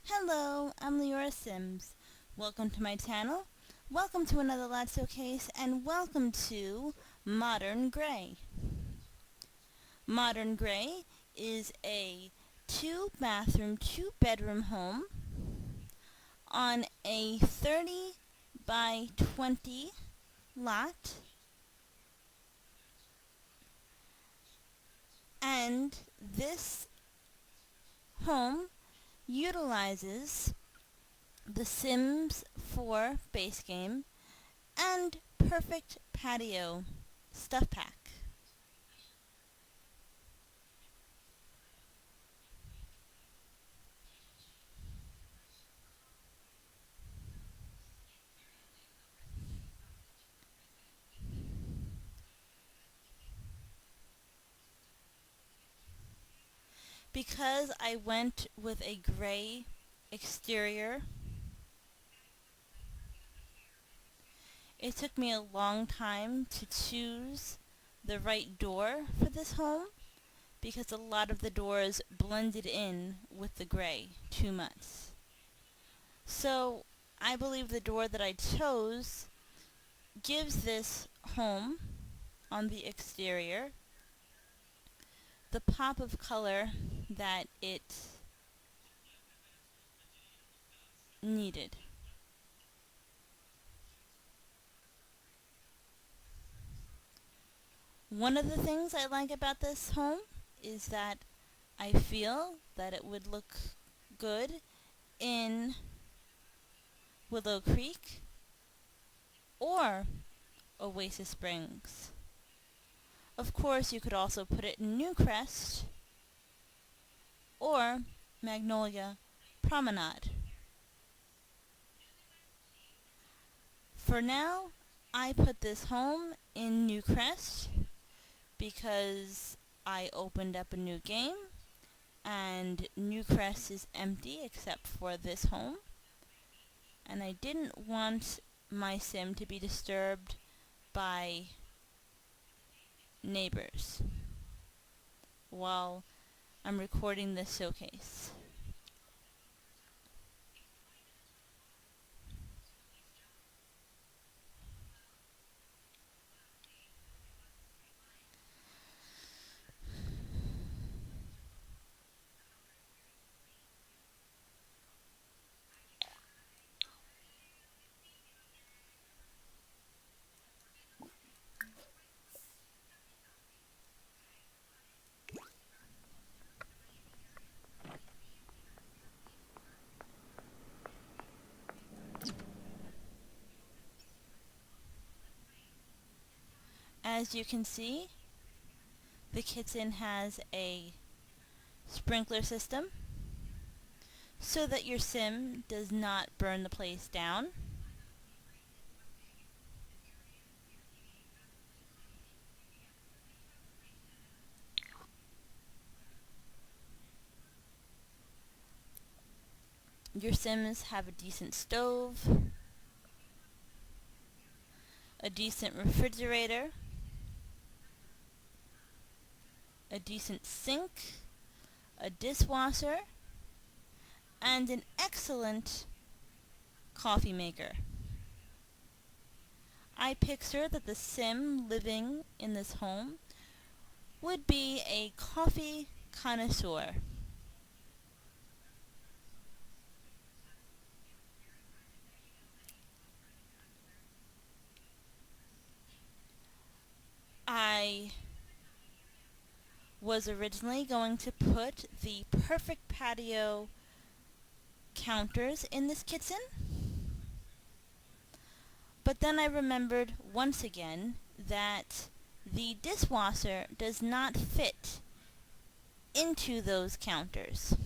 Hello, I'm Leora Sims. Welcome to my channel, welcome to another Let's Showcase, and welcome to Modern Gray. Modern Gray is a 2-bathroom, 2-bedroom home on a 30 by 20 lot, and this home utilizes the Sims 4 base game and Perfect Patio stuff pack. Because I went with a gray exterior, it took me a long time to choose the right door for this home because a lot of the doors blended in with the gray too much. So I believe the door that I chose gives this home on the exterior the pop of color that it needed. One of the things I like about this home is that I feel that it would look good in Willow Creek or Oasis Springs. Of course, you could also put it in Newcrest or Magnolia Promenade. For now, I put this home in Newcrest because I opened up a new game and Newcrest is empty except for this home, and I didn't want my sim to be disturbed by neighbors while I'm recording this showcase. As you can see, the kitchen has a sprinkler system so that your sim does not burn the place down. Your sims have a decent stove, a decent refrigerator, a decent sink, a dishwasher, and an excellent coffee maker. I picture that the sim living in this home would be a coffee connoisseur. I was originally going to put the Perfect Patio counters in this kitchen, but then I remembered once again that the dishwasher does not fit into those counters.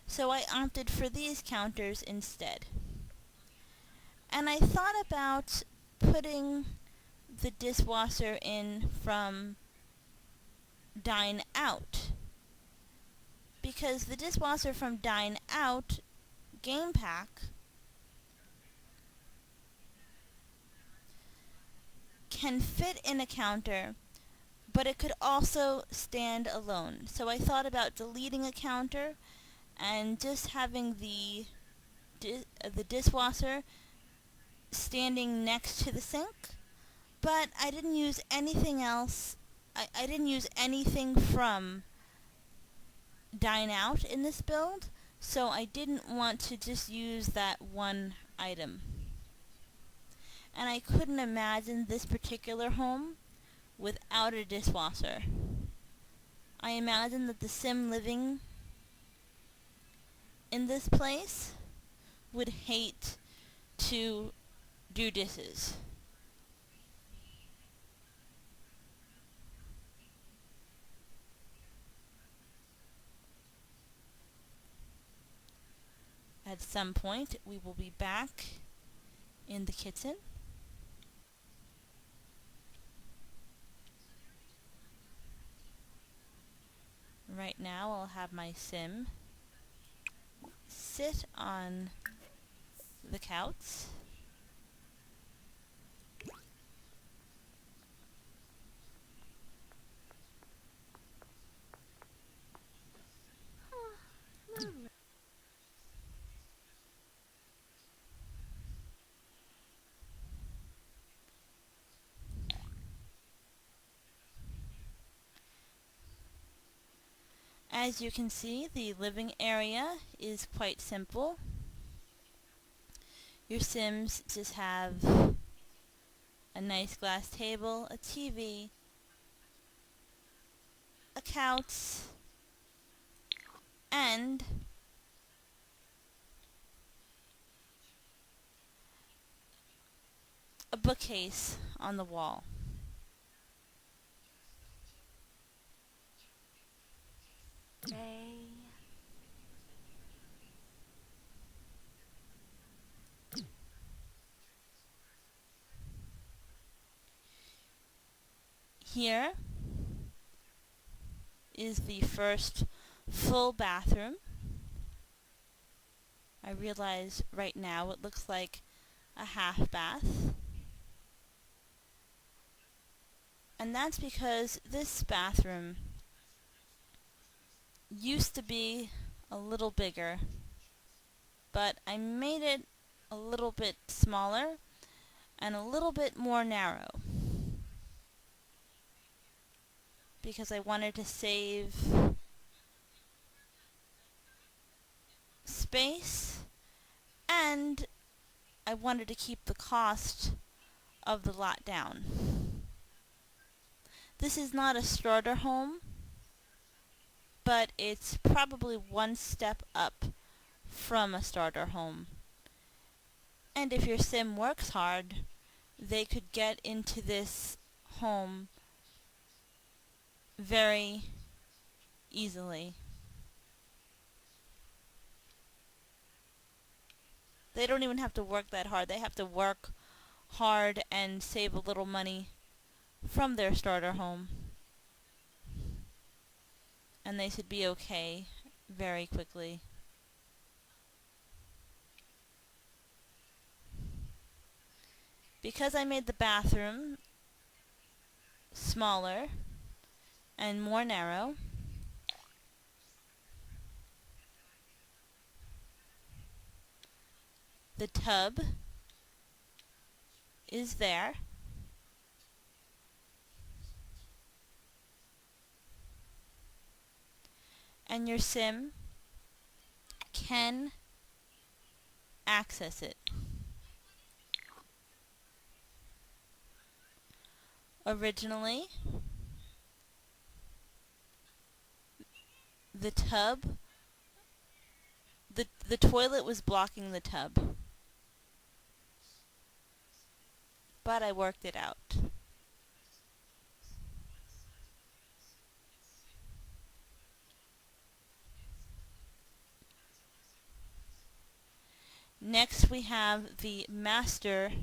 So I opted for these counters instead. And I thought about putting the dishwasher in from Dine Out, because the dishwasher from Dine Out game pack can fit in a counter, but it could also stand alone. So I thought about deleting a counter and just having the dishwasher standing next to the sink. But I didn't use anything else. I didn't use anything from Dine Out in this build, so I didn't want to just use that one item. And I couldn't imagine this particular home without a dishwasher. I imagine that the sim living in this place would hate to do dishes. At some point, we will be back in the kitchen. Right now, I'll have my sim sit on the couch. As you can see, the living area is quite simple. Your Sims just have a nice glass table, a TV, a couch, and a bookcase on the wall. Here is the first full bathroom. I realize right now it looks like a half bath. And that's because this bathroom used to be a little bigger, but I made it a little bit smaller and a little bit more narrow because I wanted to save space and I wanted to keep the cost of the lot down. This is not a starter home, but it's probably one step up from a starter home. And if your sim works hard, they could get into this home very easily. They don't even have to work that hard. They have to work hard and save a little money from their starter home. And they should be okay very quickly. Because I made the bathroom smaller and more narrow, the tub is there. And your sim can access it. Originally, the tub, the toilet was blocking the tub. But I worked it out. Next we have the master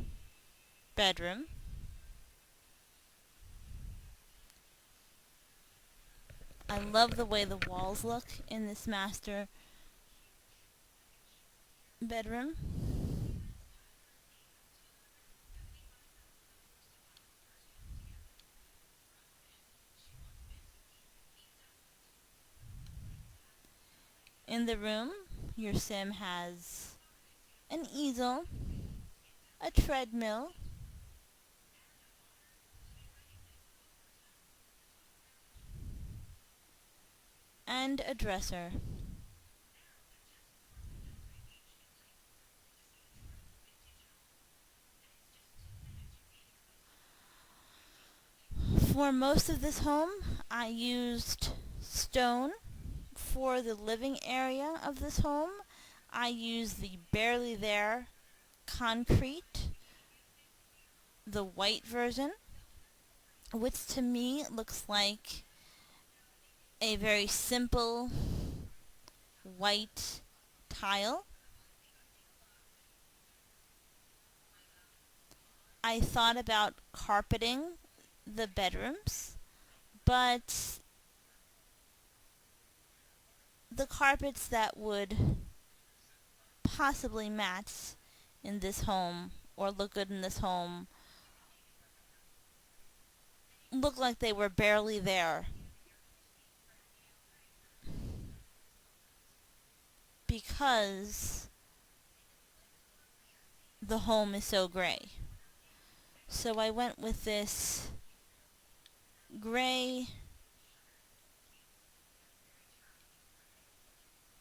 bedroom. I love the way the walls look in this master bedroom. In the room, your sim has an easel, a treadmill, and a dresser. For most of this home, I used stone. For the living area of this home, I used the barely there concrete, the white version, which to me looks like a very simple white tile. I thought about carpeting the bedrooms, but the carpets that would possibly match in this home or look good in this home look like they were barely there because the home is so gray. So I went with this gray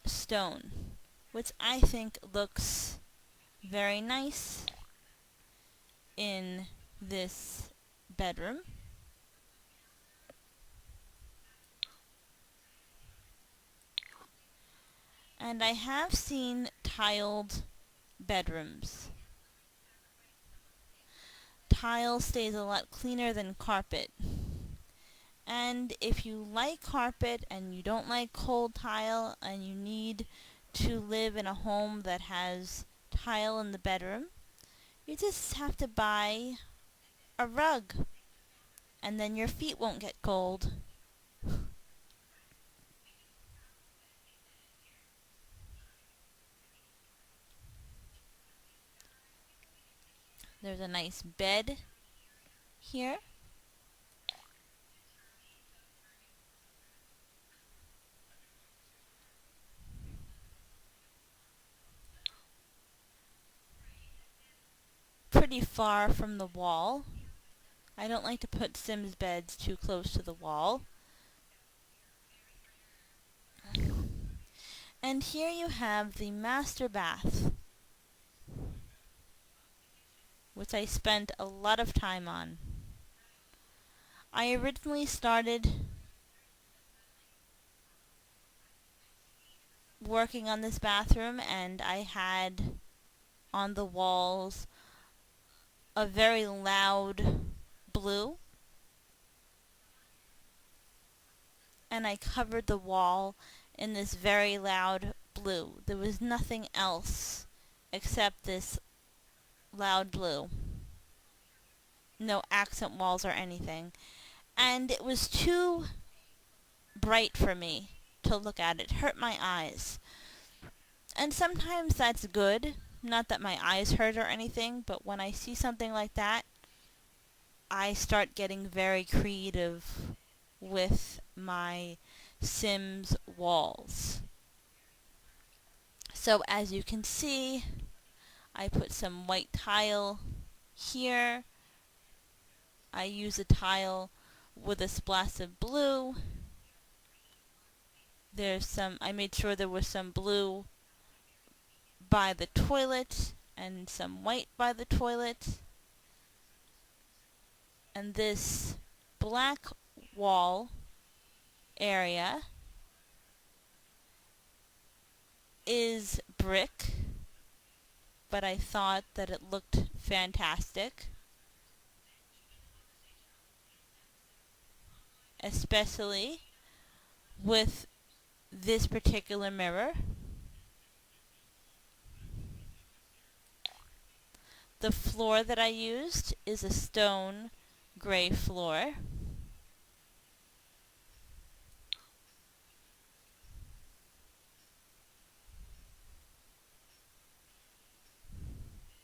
stone, which I think looks very nice in this bedroom. And I have seen tiled bedrooms. Tile stays a lot cleaner than carpet. And if you like carpet and you don't like cold tile and you need to live in a home that has tile in the bedroom, you just have to buy a rug and then your feet won't get cold. There's a nice bed here. Pretty far from the wall. I don't like to put Sims beds too close to the wall. And here you have the master bath, which I spent a lot of time on. I originally started working on this bathroom and I had on the walls a very loud blue, and I covered the wall in this very loud blue. There was nothing else except this loud blue. No accent walls or anything. And it was too bright for me to look at. It hurt my eyes. And sometimes that's good. Not that my eyes hurt or anything, but when I see something like that, I start getting very creative with my Sims walls. So as you can see, I put some white tile here. I use a tile with a splash of blue. I made sure there was some blue by the toilet and some white by the toilet. And this black wall area is brick, but I thought that it looked fantastic, especially with this particular mirror. The floor that I used is a stone gray floor.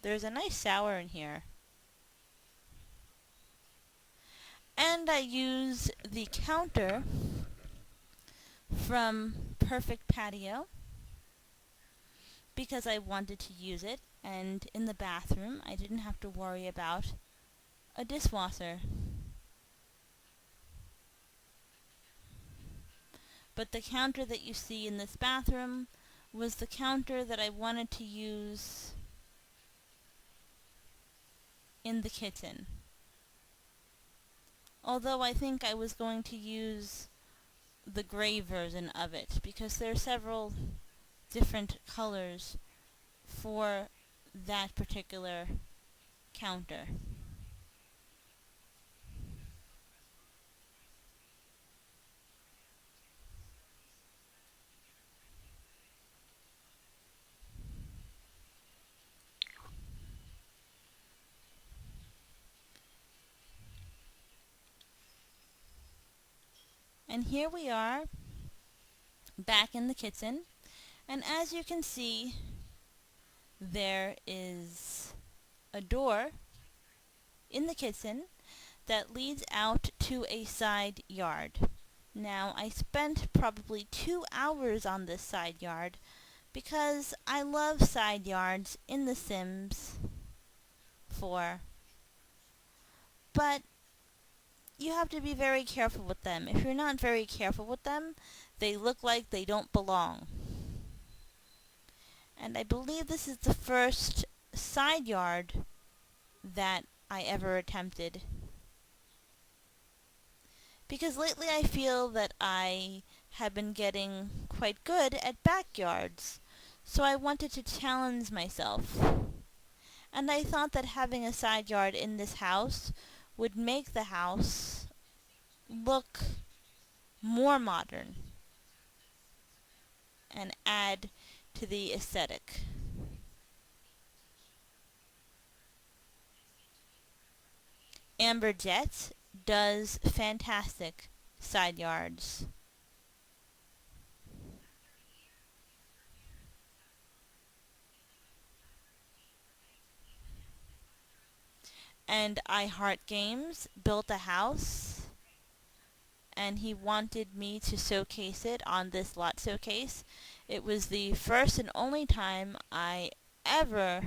There's a nice shower in here. And I use the counter from Perfect Patio. because I wanted to use it, and in the bathroom I didn't have to worry about a dishwasher. But the counter that you see in this bathroom was the counter that I wanted to use in the kitchen. Although I think I was going to use the gray version of it, because there are several different colors for that particular counter. And here we are, back in the kitchen, and as you can see, there is a door in the kitchen that leads out to a side yard. Now, I spent probably 2 hours on this side yard because I love side yards in The Sims 4. But you have to be very careful with them. If you're not very careful with them, they look like they don't belong. And I believe this is the first side yard that I ever attempted. Because lately I feel that I have been getting quite good at backyards, so I wanted to challenge myself. And I thought that having a side yard in this house would make the house look more modern and add to the aesthetic. Amber Jet does fantastic side yards. And I Heart Games built a house, and he wanted me to showcase it on this lot showcase. It was the first and only time I ever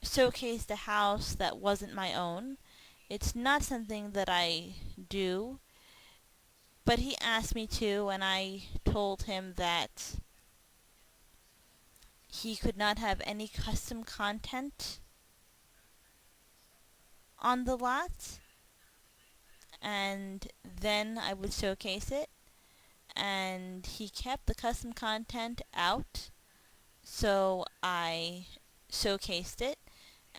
showcased a house that wasn't my own. It's not something that I do, but he asked me to, and I told him that he could not have any custom content on the lot, and then I would showcase it. And he kept the custom content out, so I showcased it,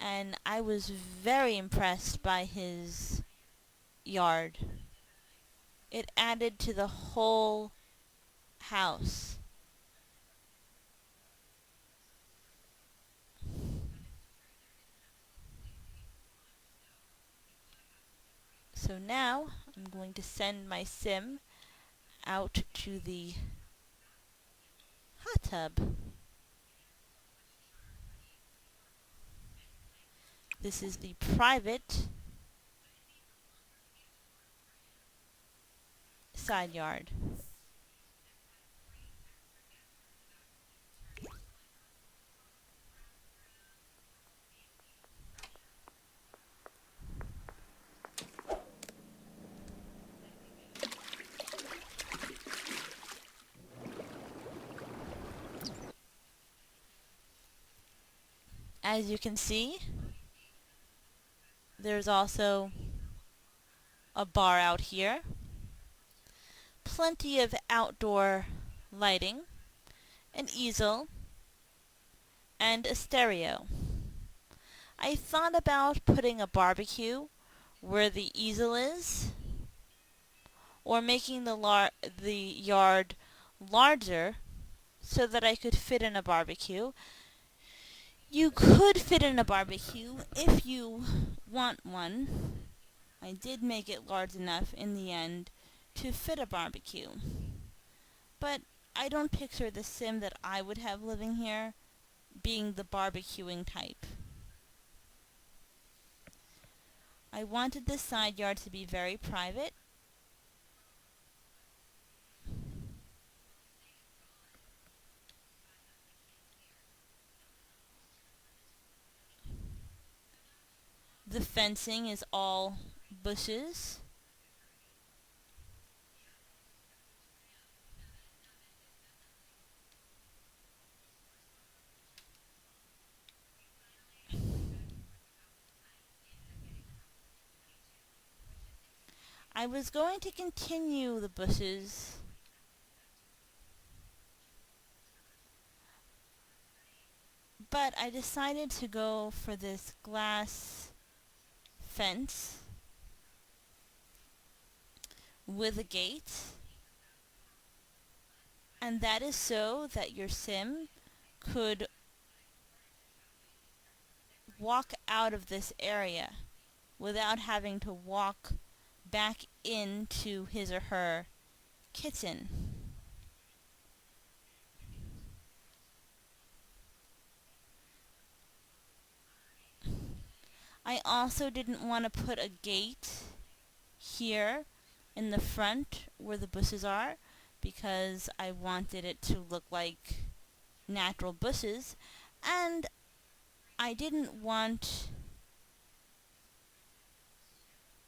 and I was very impressed by his yard. It added to the whole house. So now I'm going to send my sim out to the hot tub. This is the private side yard. As you can see, there's also a bar out here, plenty of outdoor lighting, an easel, and a stereo. I thought about putting a barbecue where the easel is, or making the yard larger so that I could fit in a barbecue. You could fit in a barbecue if you want one. I did make it large enough in the end to fit a barbecue. But I don't picture the sim that I would have living here being the barbecuing type. I wanted this side yard to be very private. The fencing is all bushes. I was going to continue the bushes, but I decided to go for this glass fence with a gate, and that is so that your sim could walk out of this area without having to walk back into his or her kitchen. I also didn't want to put a gate here in the front where the bushes are because I wanted it to look like natural bushes, and I didn't want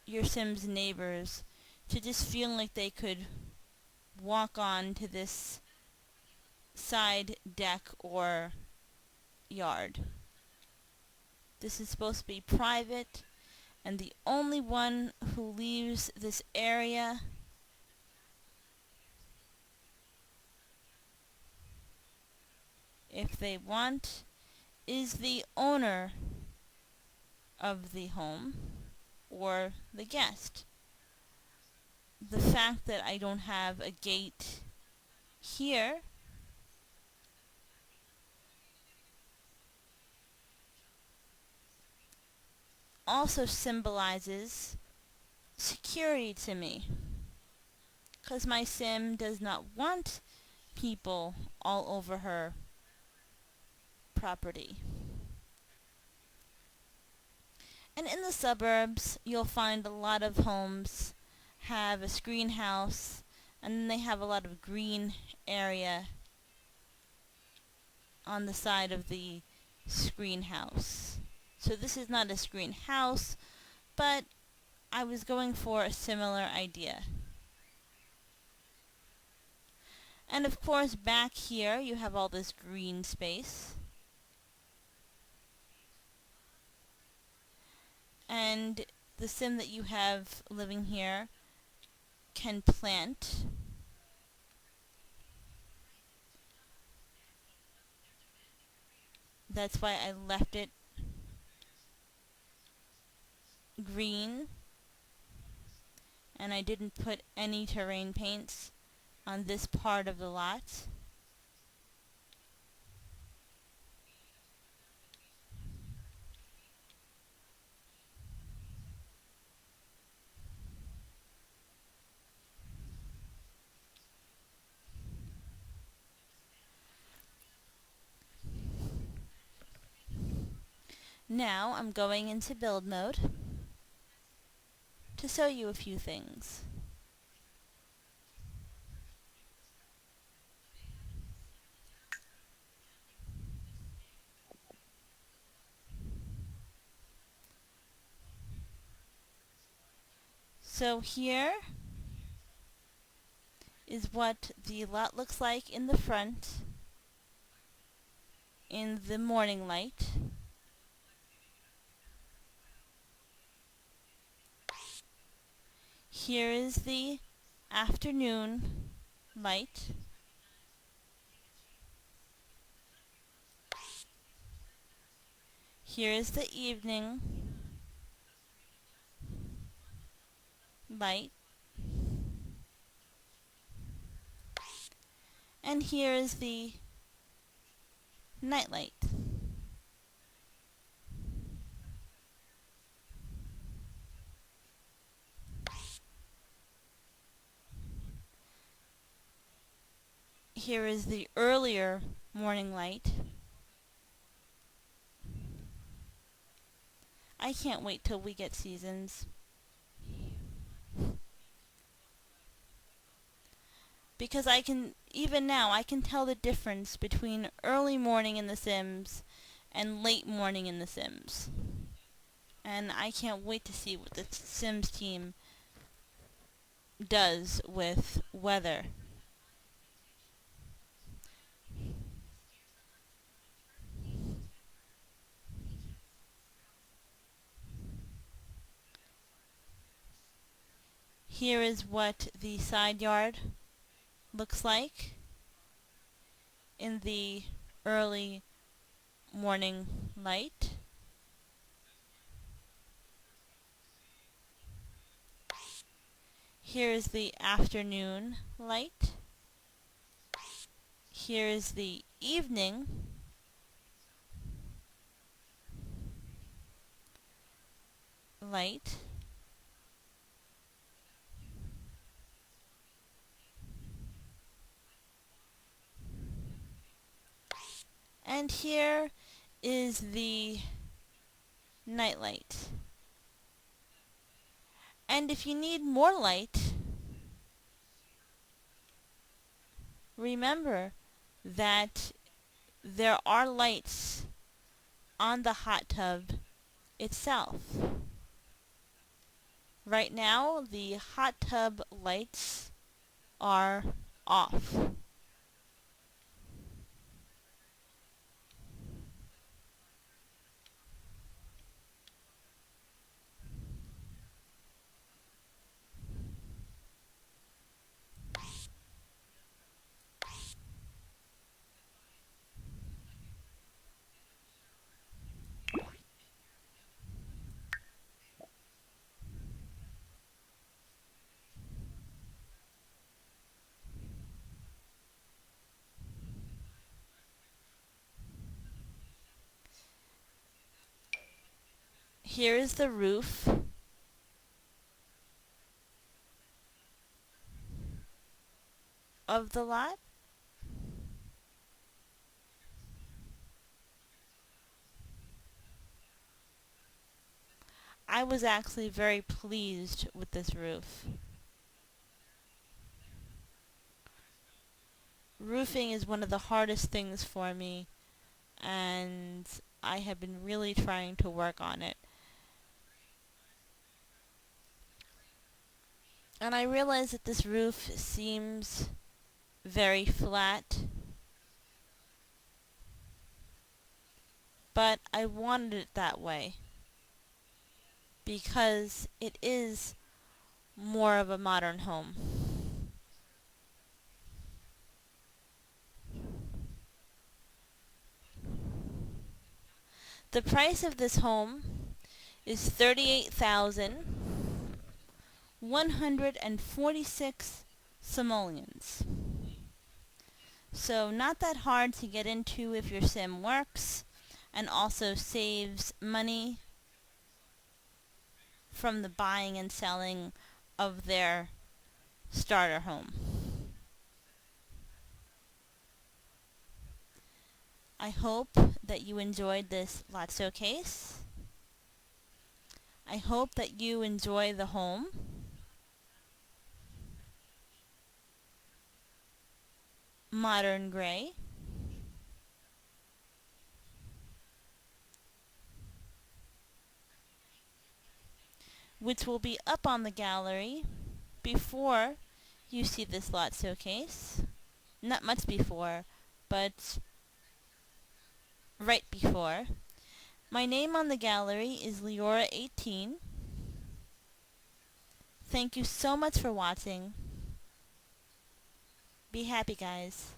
your Sims neighbors to just feel like they could walk on to this side deck or yard. This is supposed to be private, and the only one who leaves this area if they want is the owner of the home or the guest. The fact that I don't have a gate here also symbolizes security to me, because my sim does not want people all over her property. And in the suburbs, you'll find a lot of homes have a screen house, and then they have a lot of green area on the side of the screen house. So this is not a screen house, but I was going for a similar idea. And of course back here you have all this green space. And the sim that you have living here can plant. That's why I left it green, and I didn't put any terrain paints on this part of the lot. Now I'm going into build mode to show you a few things. So here is what the lot looks like in the front in the morning light. Here is the afternoon light. Here is the evening light. And here is the night light. Here is the earlier morning light. I can't wait till we get seasons, because even now I can tell the difference between early morning in The Sims and late morning in The Sims. and I can't wait to see what the Sims team does with weather. Here is what the side yard looks like in the early morning light. Here is the afternoon light. Here is the evening light. And here is the night light. And if you need more light, remember that there are lights on the hot tub itself. Right now, the hot tub lights are off. Here is the roof of the lot. I was actually very pleased with this roof. Roofing is one of the hardest things for me, and I have been really trying to work on it. And I realize that this roof seems very flat, but I wanted it that way because it is more of a modern home. The price of this home is 38,146 simoleons. So not that hard to get into if your sim works and also saves money from the buying and selling of their starter home. I hope that you enjoyed this lot showcase. I hope that you enjoy the home. Modern gray. Which will be up on the gallery before you see this lot showcase. Not much before, but right before. My name on the gallery is Leora18. Thank you so much for watching. Be happy, guys.